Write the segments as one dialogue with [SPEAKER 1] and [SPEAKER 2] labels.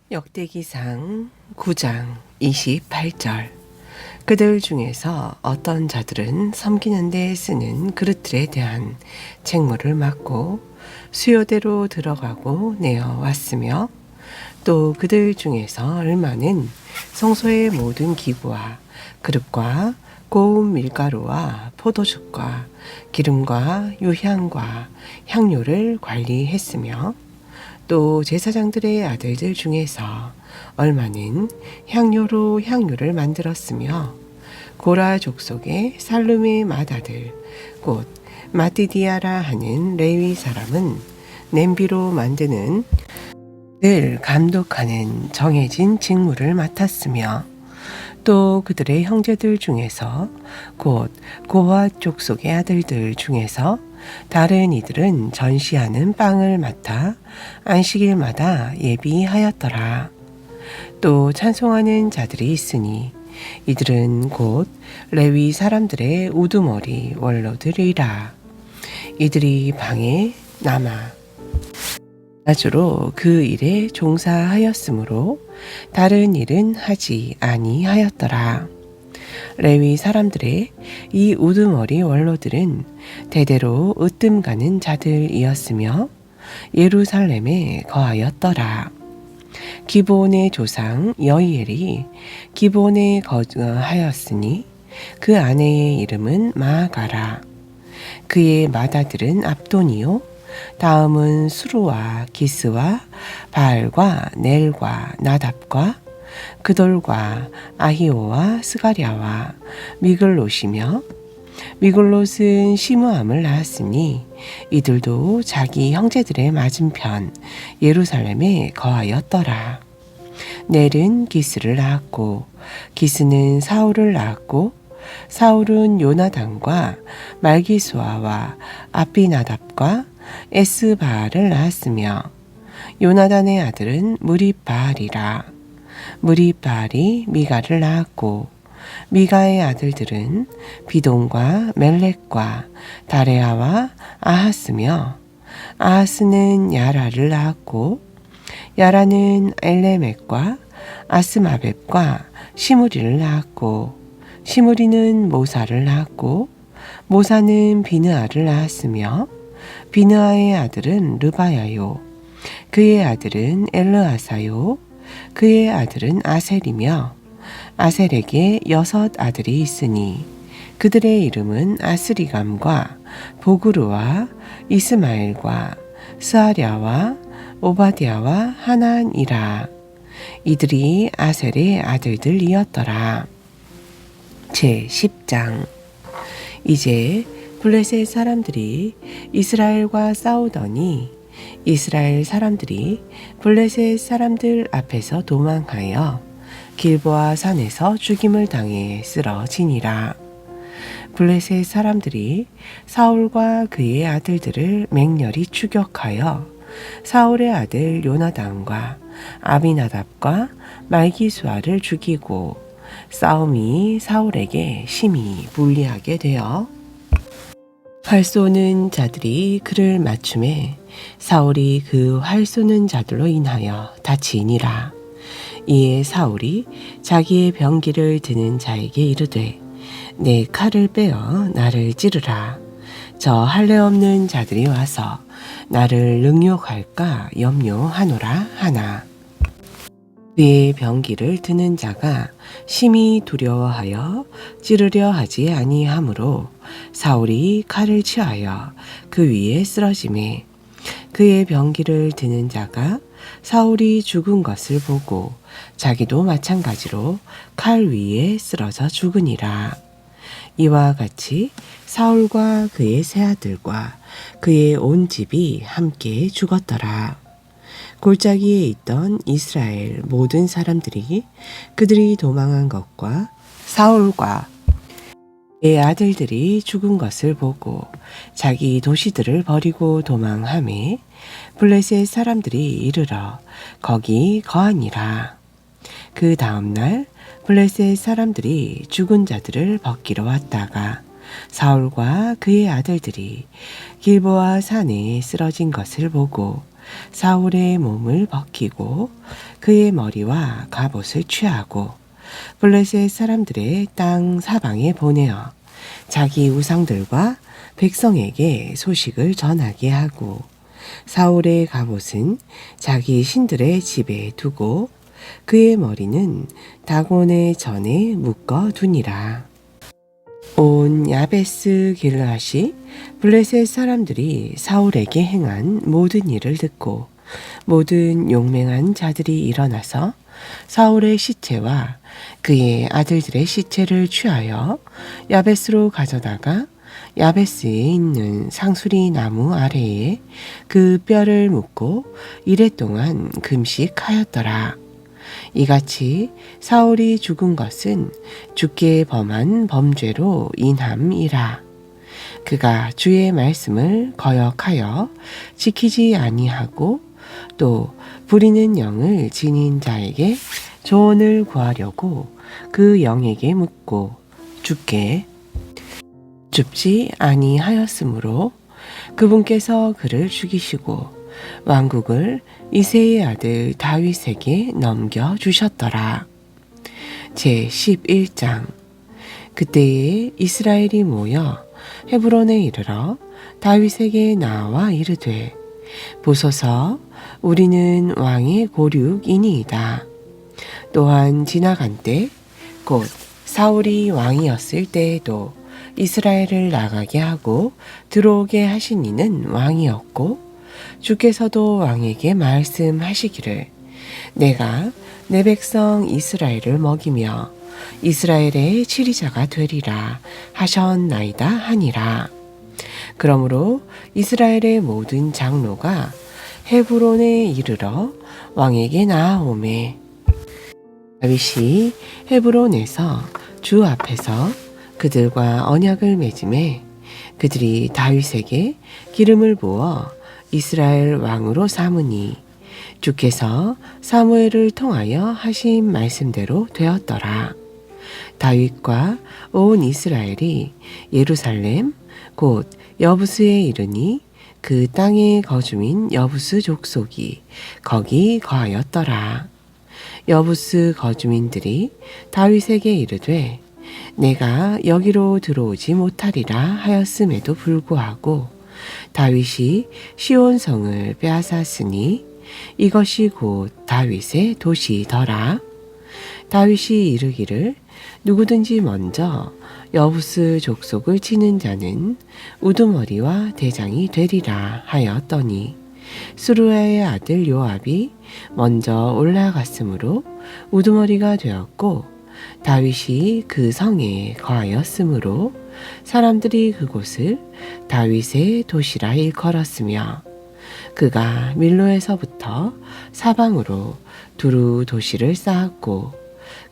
[SPEAKER 1] 역대기상 9장 28절. 그들 중에서 어떤 자들은 섬기는 데 쓰는 그릇들에 대한 책무를 맡고 수요대로 들어가고 내어왔으며, 또 그들 중에서 얼마는 성소의 모든 기구와 그릇과 고운 밀가루와 포도즙과 기름과 유향과 향료를 관리했으며, 또 제사장들의 아들들 중에서 얼마는 향료로 향유를 만들었으며, 고라 족속의 살룸의 맏아들 곧 마띠디아라 하는 레위 사람은 냄비로 만드는 늘 감독하는 정해진 직무를 맡았으며, 또 그들의 형제들 중에서 곧 고핫 족속의 아들들 중에서 다른 이들은 전시하는 빵을 맡아 안식일마다 예비하였더라. 또 찬송하는 자들이 있으니 이들은 곧 레위 사람들의 우두머리 원로들이라. 이들이 방에 남아 나주로 그 일에 종사하였으므로 다른 일은 하지 아니하였더라. 레위 사람들의 이 우두머리 원로들은 대대로 으뜸 가는 자들이었으며 예루살렘에 거하였더라. 기브온의 조상 여이엘이 기브온에 거하였으니 그 아내의 이름은 마아가라. 그의 맏아들은 압돈이요, 다음은 수루와 기스와 바알과 넬과 나답과 그돌과 아히오와 스가랴와 미글롯이며, 미글롯은 시므암을 낳았으니 이들도 자기 형제들의 맞은편 예루살렘에 거하였더라. 넬은 기스를 낳았고 기스는 사울을 낳았고 사울은 요나단과 말기수아와 아비나답과 에스바알을 낳았으며, 요나단의 아들은 무리바알이라. 무리바알이 미가를 낳았고 미가의 아들들은 비돈과 멜렉과 다레아와 아하스며, 아하스는 야라를 낳았고 야라는 엘레멕과 아스마벳과 시무리를 낳았고 시무리는 모사를 낳았고 모사는 비느아를 낳았으며, 비느아의 아들은 르바야요, 그의 아들은 엘르아사요, 그의 아들은 아셀이며, 아셀에게 6 아들이 있으니 그들의 이름은 아스리감과 보그루와 이스마엘과 스아랴와 오바댜와 하난이라. 이들이 아셀의 아들들이었더라. 제10장. 이제 블레셋 사람들이 이스라엘과 싸우더니 이스라엘 사람들이 블레셋 사람들 앞에서 도망하여 길보아 산에서 죽임을 당해 쓰러지니라. 블레셋 사람들이 사울과 그의 아들들을 맹렬히 추격하여 사울의 아들 요나단과 아비나답과 말기수아를 죽이고 싸움이 사울에게 심히 불리하게 되어 활 쏘는 자들이 그를 맞춤에 사울이 그 활 쏘는 자들로 인하여 다치니라. 이에 사울이 자기의 병기를 드는 자에게 이르되 내 칼을 빼어 나를 찌르라. 저 할례 없는 자들이 와서 나를 능욕할까 염려하노라 하나. 그의 병기를 드는 자가 심히 두려워하여 찌르려 하지 아니하므로 사울이 칼을 취하여 그 위에 쓰러지매, 그의 병기를 드는 자가 사울이 죽은 것을 보고 자기도 마찬가지로 칼 위에 쓰러져 죽으니라. 이와 같이 사울과 그의 세 아들과 그의 온 집이 함께 죽었더라. 골짜기에 있던 이스라엘 모든 사람들이 그들이 도망한 것과 사울과 그의 아들들이 죽은 것을 보고 자기 도시들을 버리고 도망하매 블레셋 사람들이 이르러 거기 거하니라. 그 다음날 블레셋 사람들이 죽은 자들을 벗기러 왔다가 사울과 그의 아들들이 길보아 산에 쓰러진 것을 보고 사울의 몸을 벗기고 그의 머리와 갑옷을 취하고 블레셋 사람들의 땅 사방에 보내어 자기 우상들과 백성에게 소식을 전하게 하고 사울의 갑옷은 자기 신들의 집에 두고 그의 머리는 다곤의 전에 묶어 두니라. 온 야베스 길르앗이 블레셋 사람들이 사울에게 행한 모든 일을 듣고 모든 용맹한 자들이 일어나서 사울의 시체와 그의 아들들의 시체를 취하여 야베스로 가져다가 야베스에 있는 상수리 나무 아래에 그 뼈를 묻고 이랫동안 금식하였더라. 이같이 사울이 죽은 것은 주께 범한 범죄로 인함이라. 그가 주의 말씀을 거역하여 지키지 아니하고 또 부리는 영을 지닌 자에게 조언을 구하려고 그 영에게 묻고 주께 줍지 아니하였으므로 그분께서 그를 죽이시고 왕국을 이새의 아들 다윗에게 넘겨주셨더라. 제11장. 그때에 이스라엘이 모여 헤브론에 이르러 다윗에게 나와 이르되 보소서 우리는 왕의 고륙이니이다. 또한 지나간 때 곧 사울이 왕이었을 때에도 이스라엘을 나가게 하고 들어오게 하신 이는 왕이었고 주께서도 왕에게 말씀하시기를 내가 내 백성 이스라엘을 먹이며 이스라엘의 치리자가 되리라 하셨나이다 하니라. 그러므로 이스라엘의 모든 장로가 헤브론에 이르러 왕에게 나아오매 다윗이 헤브론에서 주 앞에서 그들과 언약을 맺음에 그들이 다윗에게 기름을 부어 이스라엘 왕으로 삼으니 주께서 사무엘을 통하여 하신 말씀대로 되었더라. 다윗과 온 이스라엘이 예루살렘 곧 여부스에 이르니 그 땅의 거주민 여부스 족속이 거기 거하였더라. 여부스 거주민들이 다윗에게 이르되 내가 여기로 들어오지 못하리라 하였음에도 불구하고 다윗이 시온성을 빼앗았으니 이것이 곧 다윗의 도시더라. 다윗이 이르기를 누구든지 먼저 여부스 족속을 치는 자는 우두머리와 대장이 되리라 하였더니 스루야의 아들 요압이 먼저 올라갔으므로 우두머리가 되었고 다윗이 그 성에 거하였으므로 사람들이 그곳을 다윗의 도시라 일컬었으며 그가 밀로에서부터 사방으로 두루 도시를 쌓았고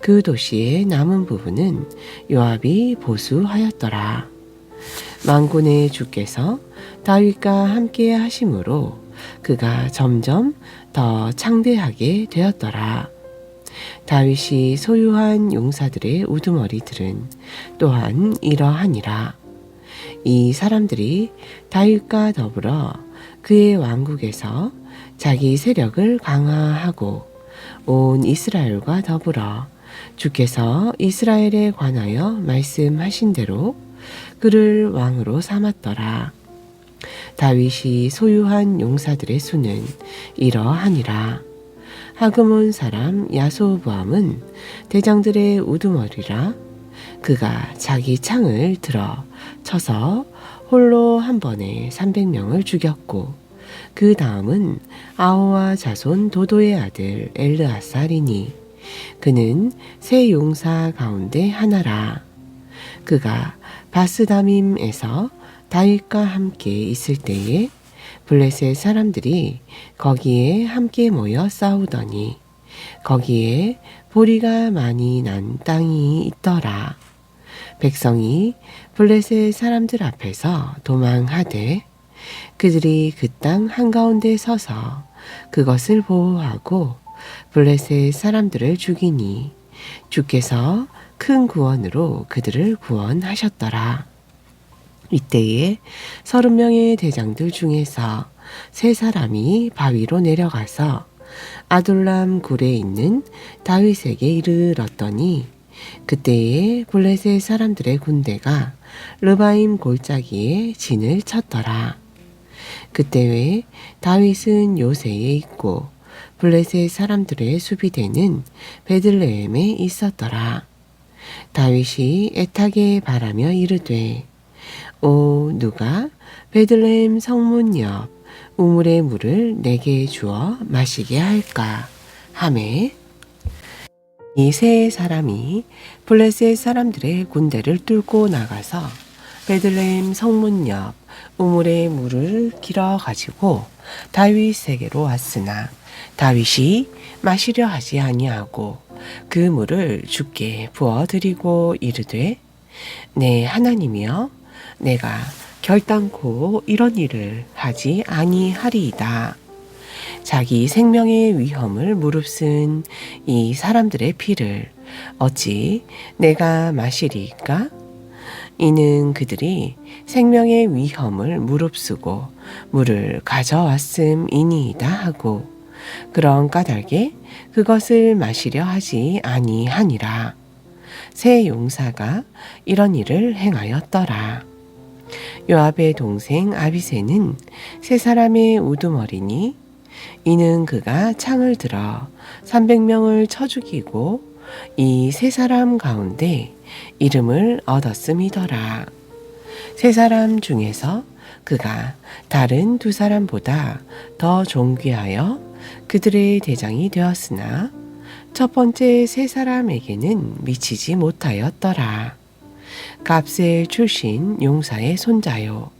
[SPEAKER 1] 그 도시의 남은 부분은 요압이 보수하였더라. 만군의 주께서 다윗과 함께 하심으로 그가 점점 더 창대하게 되었더라. 다윗이 소유한 용사들의 우두머리들은 또한 이러하니라. 이 사람들이 다윗과 더불어 그의 왕국에서 자기 세력을 강화하고 온 이스라엘과 더불어 주께서 이스라엘에 관하여 말씀하신 대로 그를 왕으로 삼았더라. 다윗이 소유한 용사들의 수는 이러하니라. 하그몬 사람 야소보암은 대장들의 우두머리라. 그가 자기 창을 들어 쳐서 홀로 한 번에 300명을 죽였고 그 다음은 아호와 자손 도도의 아들 엘르아살이니 그는 세 용사 가운데 하나라. 그가 바스다밈에서 다윗과 함께 있을 때에 블레셋 사람들이 거기에 함께 모여 싸우더니 거기에 보리가 많이 난 땅이 있더라. 백성이 블레셋 사람들 앞에서 도망하되 그들이 그 땅 한가운데 서서 그것을 보호하고 블레셋 사람들을 죽이니 주께서 큰 구원으로 그들을 구원하셨더라. 이때에 30명의 대장들 중에서 세 사람이 바위로 내려가서 아둘람 굴에 있는 다윗에게 이르렀더니 그때에 블레셋 사람들의 군대가 르바임 골짜기에 진을 쳤더라. 그때에 다윗은 요새에 있고 블레셋 사람들의 수비대는 베들레헴에 있었더라. 다윗이 애타게 바라며 이르되 오 누가 베들레헴 성문 옆 우물의 물을 내게 주어 마시게 할까 하매 이 세 사람이 블레셋 사람들의 군대를 뚫고 나가서 베들레헴 성문 옆 우물의 물을 길어 가지고 다윗에게로 왔으나 다윗이 마시려 하지 아니하고 그 물을 주께 부어 드리고 이르되 내 하나님이여 내가 결단코 이런 일을 하지 아니하리이다. 자기 생명의 위험을 무릅쓴 이 사람들의 피를 어찌 내가 마시리이까? 이는 그들이 생명의 위험을 무릅쓰고 물을 가져왔음이니이다 하고 그런 까닭에 그것을 마시려 하지 아니하니라. 세 용사가 이런 일을 행하였더라. 요압의 동생 아비새는 세 사람의 우두머리니 이는 그가 창을 들어 300명을 쳐 죽이고 이 세 사람 가운데 이름을 얻었음이더라. 세 사람 중에서 그가 다른 두 사람보다 더 존귀하여 그들의 대장이 되었으나 첫 번째 세 사람에게는 미치지 못하였더라. 갑셀 출신 용사의 손자요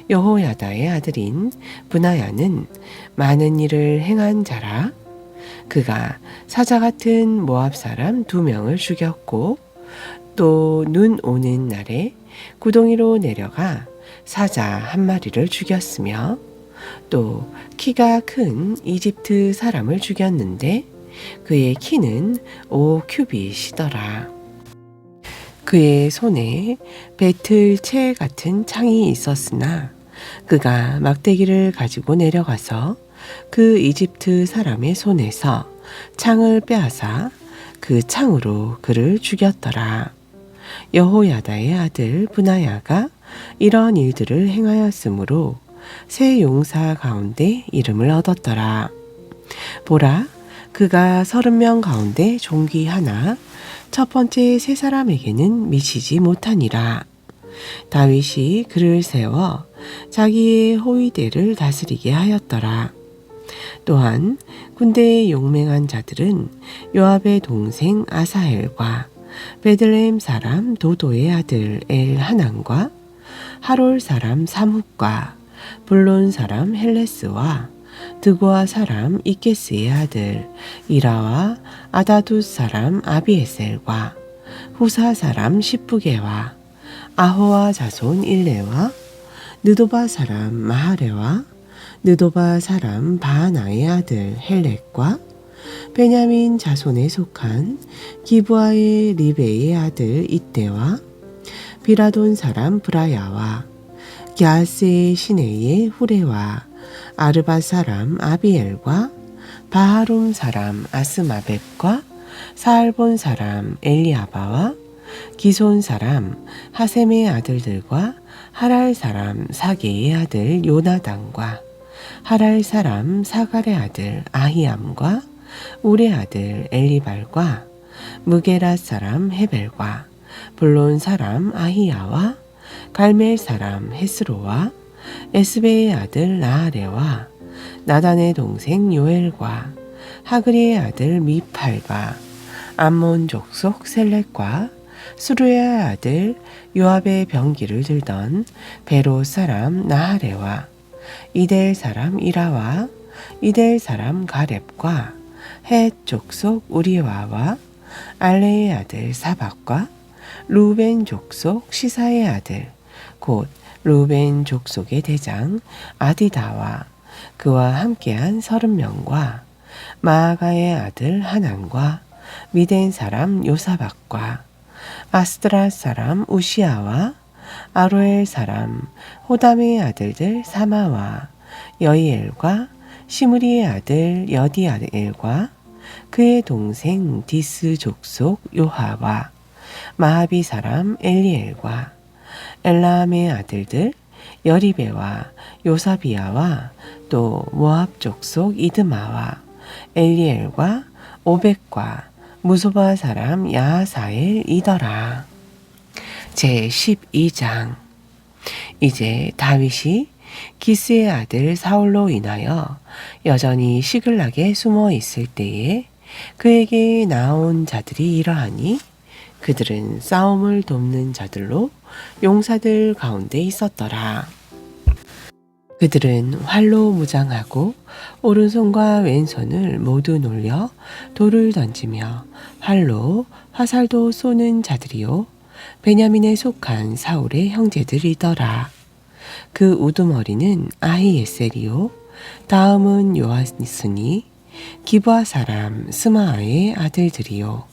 [SPEAKER 1] 여호야다의 아들인 브나야는 많은 일을 행한 자라. 그가 사자 같은 모압 사람 2명을 죽였고 또 눈 오는 날에 구덩이로 내려가 사자 1마리를 죽였으며 또 키가 큰 이집트 사람을 죽였는데 그의 키는 5큐빗이더라. 그의 손에 배틀채 같은 창이 있었으나 그가 막대기를 가지고 내려가서 그 이집트 사람의 손에서 창을 빼앗아 그 창으로 그를 죽였더라. 여호야다의 아들 브나야가 이런 일들을 행하였으므로 세 용사 가운데 이름을 얻었더라. 보라, 그가 30명 가운데 존귀하나 첫 번째 세 사람에게는 미치지 못하니라. 다윗이 그를 세워 자기의 호위대를 다스리게 하였더라. 또한 군대에 용맹한 자들은 요압의 동생 아사헬과 베들레헴 사람 도도의 아들 엘하난과 하롤 사람 사뭇과 블론 사람 헬레스와 드고아 사람 이케스의 아들 이라와 아다두 사람 아비에셀과 후사 사람 시프게와 아호와 자손 일레와 느도바 사람 마하레와 느도바 사람 바하나의 아들 헬렉과 베냐민 자손에 속한 기브아의 리베의 아들 이때와 비라돈 사람 브라야와 갸스의 시내의 후레와 아르바 사람 아비엘과 바하룸 사람 아스마벳과 사알본 사람 엘리아바와 기손 사람 하셈의 아들들과 하랄 사람 사게의 아들 요나단과 하랄 사람 사갈의 아들 아히암과 우레 아들 엘리발과 무게라 사람 헤벨과 블론 사람 아히야와 갈멜 사람 헤스로와 에스베의 아들 나아레와 나단의 동생 요엘과 하그리의 아들 미팔과 암몬 족속 셀렉과 수르의 아들 요압의 병기를 들던 베로 사람 나하레와 이델 사람 이라와 이델 사람 가렙과 헷 족속 우리와와 알레의 아들 사박과 루벤 족속 시사의 아들 곧 루벤 족속의 대장 아디다와 그와 함께한 30명과 마아가의 아들 하난과 미덴 사람 요사박과 아스드라 사람 우시아와 아로엘 사람 호담의 아들들 사마와 여이엘과 시므리의 아들 여디아엘과 그의 동생 디스 족속 요하와 마하비 사람 엘리엘과 엘라함의 아들들 여리베와 요사비아와 또 모압 족속 이드마와 엘리엘과 오벳과 무소바 사람 야하사엘이더라. 제12장. 이제 다윗이 기스의 아들 사울로 인하여 여전히 시글락에 숨어 있을 때에 그에게 나온 자들이 이러하니 그들은 싸움을 돕는 자들로 용사들 가운데 있었더라. 그들은 활로 무장하고 오른손과 왼손을 모두 놀려 돌을 던지며 활로 화살도 쏘는 자들이요 베냐민에 속한 사울의 형제들이더라. 그 우두머리는 아히에셀이요 다음은 요하스니 기브아 사람 스마아의 아들들이요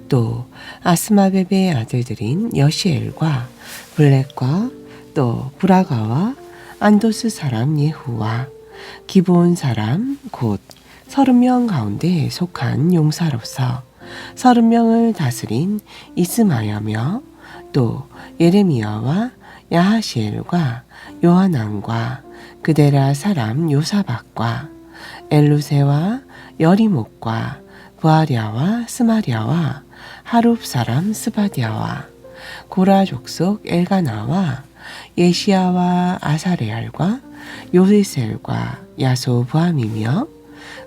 [SPEAKER 1] 또 아스마벳의 아들들인 여시엘과 블렉과 또 브라가와 안도스 사람 예후와 기브온 사람 곧 30명 가운데 속한 용사로서 30명을 다스린 이스마야며 또 예레미야와 야하시엘과 요하난과 그데라 사람 요사박과 엘루세와 여리목과 부아랴와 스마랴와 하룹 사람 스바디아와 고라 족속 엘가나와 예시야와 아사레알과 요세셀과 야소부함이며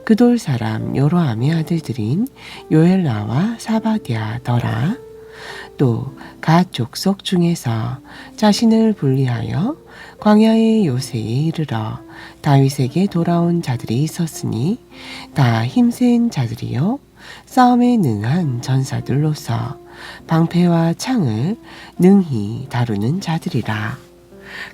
[SPEAKER 1] 그돌 사람 요로함의 아들들인 요엘라와 사바디아더라. 또 갓 족속 중에서 자신을 분리하여 광야의 요새에 이르러 다윗에게 돌아온 자들이 있었으니 다 힘센 자들이요 싸움에 능한 전사들로서 방패와 창을 능히 다루는 자들이라.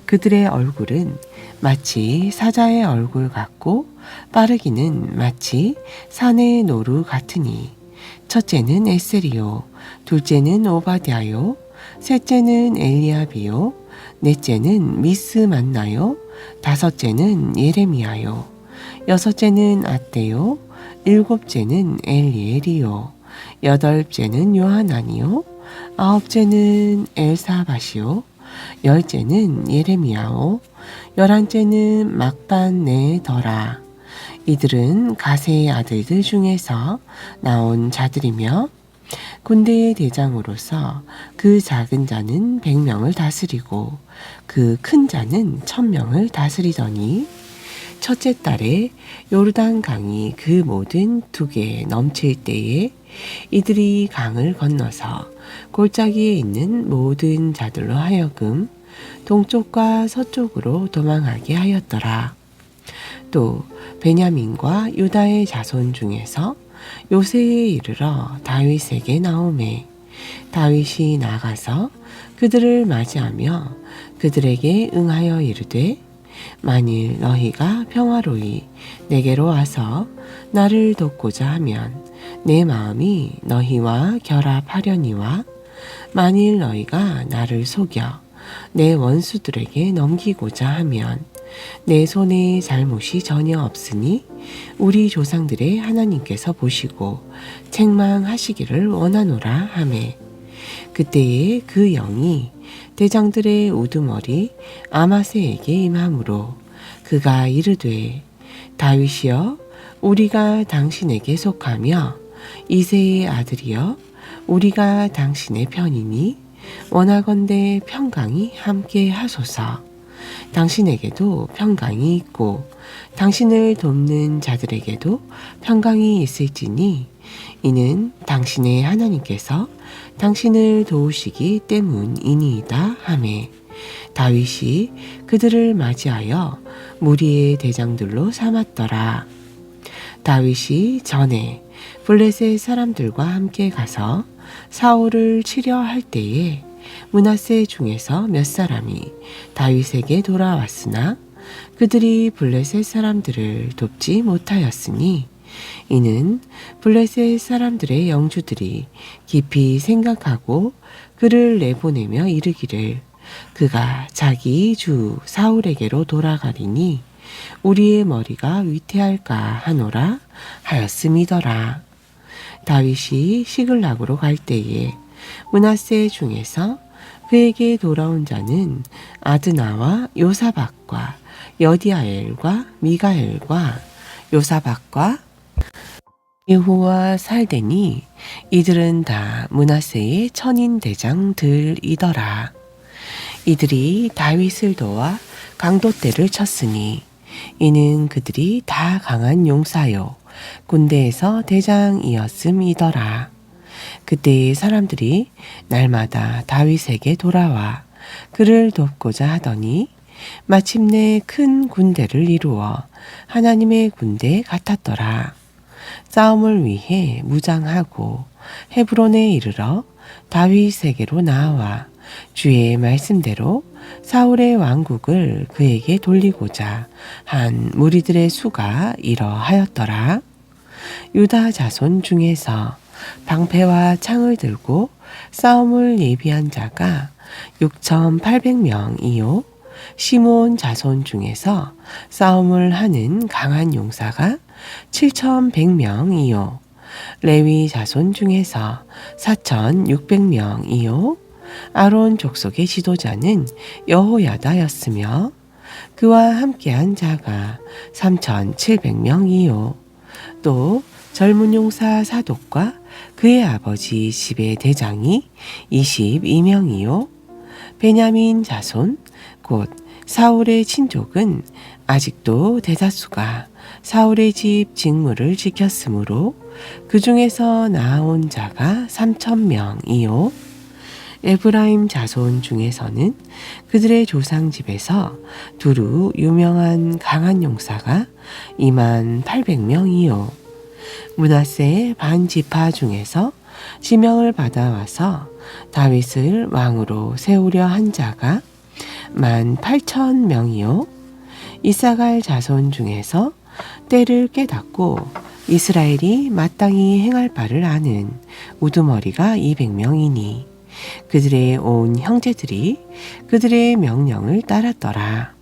[SPEAKER 1] 그들의 얼굴은 마치 사자의 얼굴 같고 빠르기는 마치 산의 노루 같으니 첫째는 에셀이요 둘째는 오바댜요 셋째는 엘리야비요 넷째는 미스만나요 다섯째는 예레미야요 여섯째는 아떼요 일곱째는 엘리엘이요 여덟째는 요하나니요 아홉째는 엘사바시요 열째는 예레미야요 열한째는 막반네더라. 이들은 가세의 아들들 중에서 나온 자들이며 군대의 대장으로서 그 작은 자는 100명을 다스리고 그 큰 자는 1000명을 다스리더니 첫째 달에 요르단 강이 그 모든 두개에 넘칠 때에 이들이 강을 건너서 골짜기에 있는 모든 자들로 하여금 동쪽과 서쪽으로 도망하게 하였더라. 또 베냐민과 유다의 자손 중에서 요새에 이르러 다윗에게 나오매 다윗이 나가서 그들을 맞이하며 그들에게 응하여 이르되 만일 너희가 평화로이 내게로 와서 나를 돕고자 하면 내 마음이 너희와 결합하려니와 만일 너희가 나를 속여 내 원수들에게 넘기고자 하면 내 손에 잘못이 전혀 없으니 우리 조상들의 하나님께서 보시고 책망하시기를 원하노라 하매 그때에 그 영이 대장들의 우두머리 아마세에게 임함으로 그가 이르되 다윗이여 우리가 당신에게 속하며 이새의 아들이여 우리가 당신의 편이니 원하건대 평강이 함께 하소서. 당신에게도 평강이 있고 당신을 돕는 자들에게도 평강이 있을지니 이는 당신의 하나님께서 당신을 도우시기 때문이니이다 하매 다윗이 그들을 맞이하여 무리의 대장들로 삼았더라. 다윗이 전에 블레셋 사람들과 함께 가서 사울을 치려 할 때에 므낫세 중에서 몇 사람이 다윗에게 돌아왔으나 그들이 블레셋 사람들을 돕지 못하였으니 이는 블레셋 사람들의 영주들이 깊이 생각하고 그를 내보내며 이르기를 그가 자기 주 사울에게로 돌아가리니 우리의 머리가 위태할까 하노라 하였음이더라. 다윗이 시글락으로 갈 때에 므낫세 중에서 그에게 돌아온 자는 아드나와 요사박과 여디아엘과 미가엘과 요사박과 예후와 살되니 이들은 다 므낫세의 천인 대장들이더라. 이들이 다윗을 도와 강도떼를 쳤으니 이는 그들이 다 강한 용사요 군대에서 대장이었음이더라. 그때의 사람들이 날마다 다윗에게 돌아와 그를 돕고자 하더니 마침내 큰 군대를 이루어 하나님의 군대 같았더라. 싸움을 위해 무장하고 헤브론에 이르러 다윗에게로 나와 주의 말씀대로 사울의 왕국을 그에게 돌리고자 한 무리들의 수가 이러하였더라. 유다 자손 중에서 방패와 창을 들고 싸움을 예비한 자가 6,800명이요 시므온 자손 중에서 싸움을 하는 강한 용사가 7,100명이요 레위 자손 중에서 4,600명이요 아론 족속의 지도자는 여호야다였으며 그와 함께한 자가 3,700명이요 또 젊은 용사 사독과 그의 아버지 집의 대장이 22명이요 베냐민 자손 곧 사울의 친족은 아직도 대다수가 사울의 집 직무를 지켰으므로 그 중에서 나아온 자가 3,000명이요 에브라임 자손 중에서는 그들의 조상 집에서 두루 유명한 강한 용사가 28,000명이요 므낫세의 반지파 중에서 지명을 받아와서 다윗을 왕으로 세우려 한 자가 18,000명이요 이사갈 자손 중에서 때를 깨닫고 이스라엘이 마땅히 행할 바를 아는 우두머리가 200명이니 그들의 온 형제들이 그들의 명령을 따랐더라.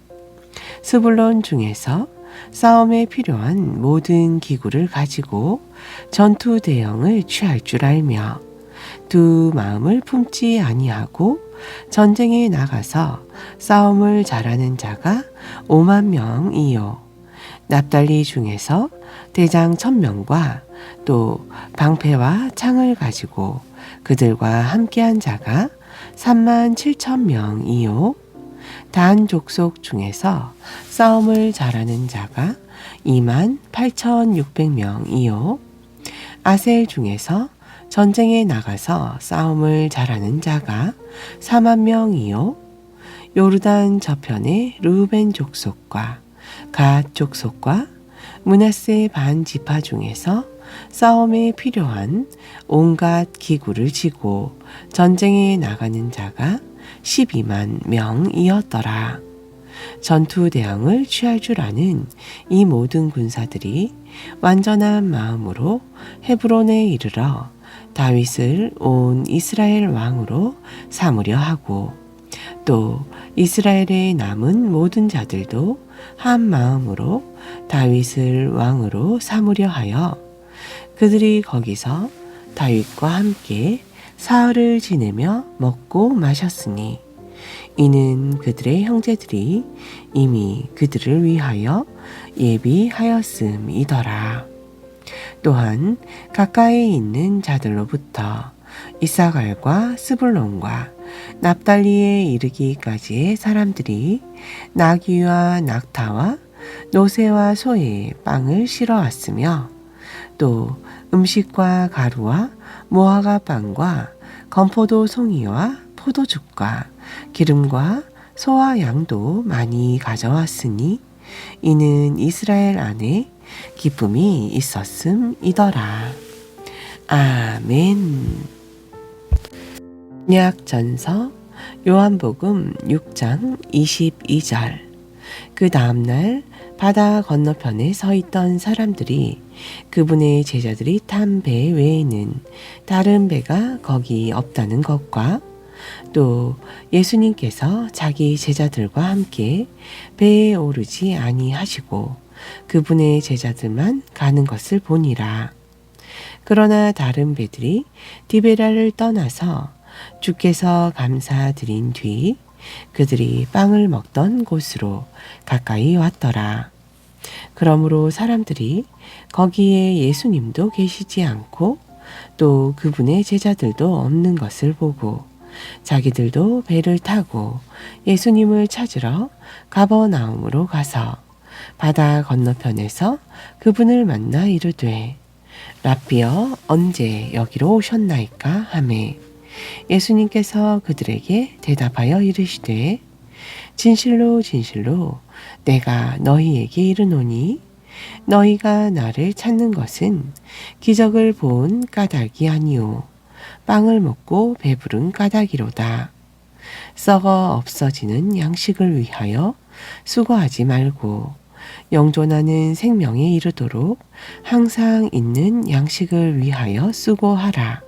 [SPEAKER 1] 스불론 중에서 싸움에 필요한 모든 기구를 가지고 전투 대형을 취할 줄 알며 두 마음을 품지 아니하고 전쟁에 나가서 싸움을 잘하는 자가 50,000명이요 납달리 중에서 대장 1,000명과 또 방패와 창을 가지고 그들과 함께한 자가 37,000명이요 단 족속 중에서 싸움을 잘하는 자가 28,600명이요 아셀 중에서 전쟁에 나가서 싸움을 잘하는 자가 40,000명이요 요르단 저편의 르우벤 족속과 갓 족속과 므낫세 반 지파 중에서 싸움에 필요한 온갖 기구를 지고 전쟁에 나가는 자가 120,000명이었더라. 전투 대항을 취할 줄 아는 이 모든 군사들이 완전한 마음으로 헤브론에 이르러 다윗을 온 이스라엘 왕으로 삼으려 하고 또 이스라엘에 남은 모든 자들도 한 마음으로 다윗을 왕으로 삼으려 하여 그들이 거기서 다윗과 함께 사흘을 지내며 먹고 마셨으니 이는 그들의 형제들이 이미 그들을 위하여 예비하였음이더라. 또한 가까이 있는 자들로부터 이사갈과 스불론과 납달리에 이르기까지의 사람들이 나귀와 낙타와 노새와 소에 빵을 실어왔으며 또 음식과 가루와 무화과 빵과 건포도 송이와 포도죽과 기름과 소와 양도 많이 가져왔으니 이는 이스라엘 안에 기쁨이 있었음이더라. 아멘. 약전서 요한복음 6장 22절. 그 다음날 바다 건너편에 서 있던 사람들이 그분의 제자들이 탄 배 외에는 다른 배가 거기 없다는 것과 또 예수님께서 자기 제자들과 함께 배에 오르지 아니하시고 그분의 제자들만 가는 것을 보니라. 그러나 다른 배들이 디베라를 떠나서 주께서 감사드린 뒤 그들이 빵을 먹던 곳으로 가까이 왔더라. 그러므로 사람들이 거기에 예수님도 계시지 않고 또 그분의 제자들도 없는 것을 보고 자기들도 배를 타고 예수님을 찾으러 가버나움으로 가서 바다 건너편에서 그분을 만나 이르되 라삐어 언제 여기로 오셨나이까 하매 예수님께서 그들에게 대답하여 이르시되 진실로 진실로 내가 너희에게 이르노니 너희가 나를 찾는 것은 기적을 본 까닭이 아니오 빵을 먹고 배부른 까닭이로다. 썩어 없어지는 양식을 위하여 수고하지 말고 영존하는 생명에 이르도록 항상 있는 양식을 위하여 수고하라.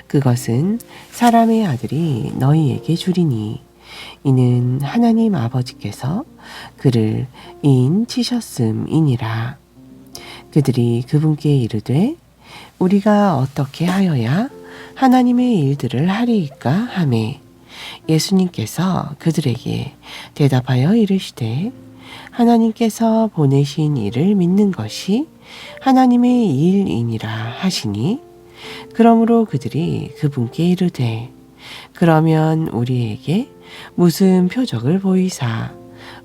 [SPEAKER 1] 그것은 사람의 아들이 너희에게 주리니 이는 하나님 아버지께서 그를 인치셨음이니라. 그들이 그분께 이르되 우리가 어떻게 하여야 하나님의 일들을 하리이까 하매 예수님께서 그들에게 대답하여 이르시되 하나님께서 보내신 이를 믿는 것이 하나님의 일이니라 하시니 그러므로 그들이 그분께 이르되 그러면 우리에게 무슨 표적을 보이사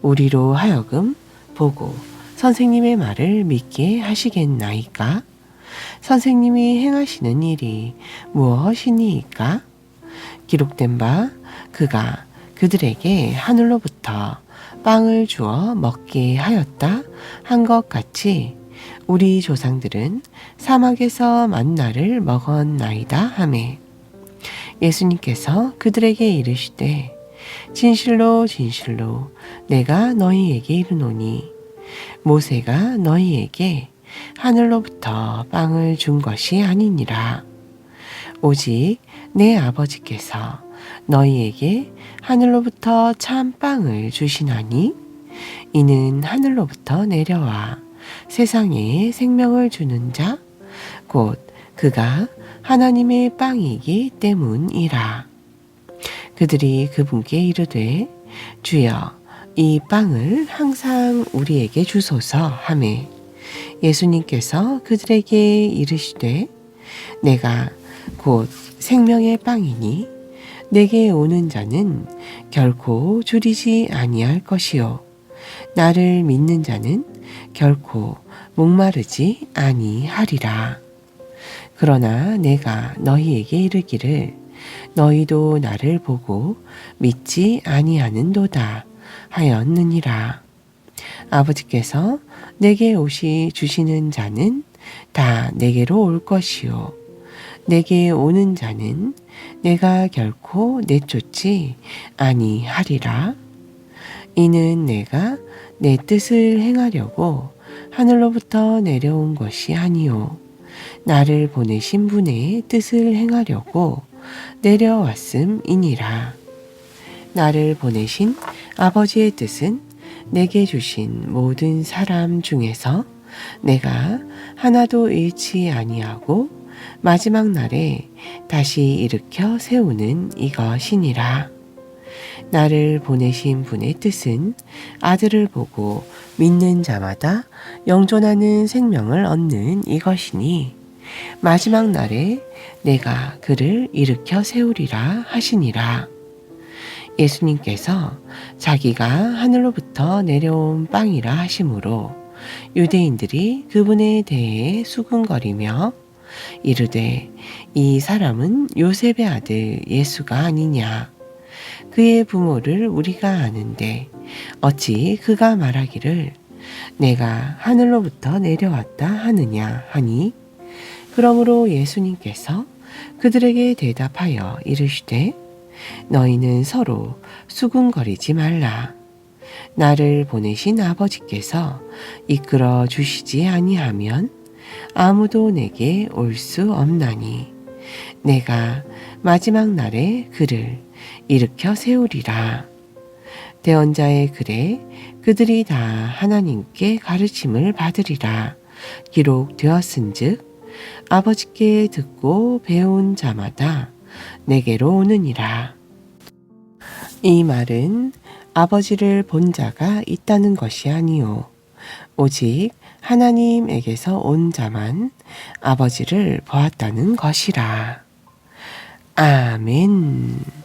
[SPEAKER 1] 우리로 하여금 보고 선생님의 말을 믿게 하시겠나이까? 선생님이 행하시는 일이 무엇이니이까? 기록된 바 그가 그들에게 하늘로부터 빵을 주어 먹게 하였다 한 것 같이 우리 조상들은 사막에서 만나를 먹었나이다 하매 예수님께서 그들에게 이르시되 진실로 진실로 내가 너희에게 이르노니 모세가 너희에게 하늘로부터 빵을 준 것이 아니니라. 오직 내 아버지께서 너희에게 하늘로부터 참 빵을 주시나니 이는 하늘로부터 내려와 세상에 생명을 주는 자 곧 그가 하나님의 빵이기 때문이라. 그들이 그분께 이르되 주여 이 빵을 항상 우리에게 주소서 하매 예수님께서 그들에게 이르시되 내가 곧 생명의 빵이니 내게 오는 자는 결코 줄이지 아니할 것이요 나를 믿는 자는 결코 목마르지 아니하리라. 그러나 내가 너희에게 이르기를 너희도 나를 보고 믿지 아니하는도다 하였느니라. 아버지께서 내게 오시 주시는 자는 다 내게로 올 것이요 내게 오는 자는 내가 결코 내쫓지 아니하리라. 이는 내가 내 뜻을 행하려고 하늘로부터 내려온 것이 아니요 나를 보내신 분의 뜻을 행하려고 내려왔음이니라. 나를 보내신 아버지의 뜻은 내게 주신 모든 사람 중에서 내가 하나도 잃지 아니하고 마지막 날에 다시 일으켜 세우는 이것이니라. 나를 보내신 분의 뜻은 아들을 보고 믿는 자마다 영존하는 생명을 얻는 이것이니 마지막 날에 내가 그를 일으켜 세우리라 하시니라. 예수님께서 자기가 하늘로부터 내려온 빵이라 하심으로 유대인들이 그분에 대해 수군거리며 이르되 이 사람은 요셉의 아들 예수가 아니냐. 그의 부모를 우리가 아는데 어찌 그가 말하기를 내가 하늘로부터 내려왔다 하느냐 하니 그러므로 예수님께서 그들에게 대답하여 이르시되 너희는 서로 수군거리지 말라. 나를 보내신 아버지께서 이끌어 주시지 아니하면 아무도 내게 올 수 없나니 내가 마지막 날에 그를 일으켜 세우리라. 대언자의 글에 그들이 다 하나님께 가르침을 받으리라 기록되었은즉 아버지께 듣고 배운 자마다 내게로 오느니라. 이 말은 아버지를 본 자가 있다는 것이 아니요 오직 하나님에게서 온 자만 아버지를 보았다는 것이라. 아멘.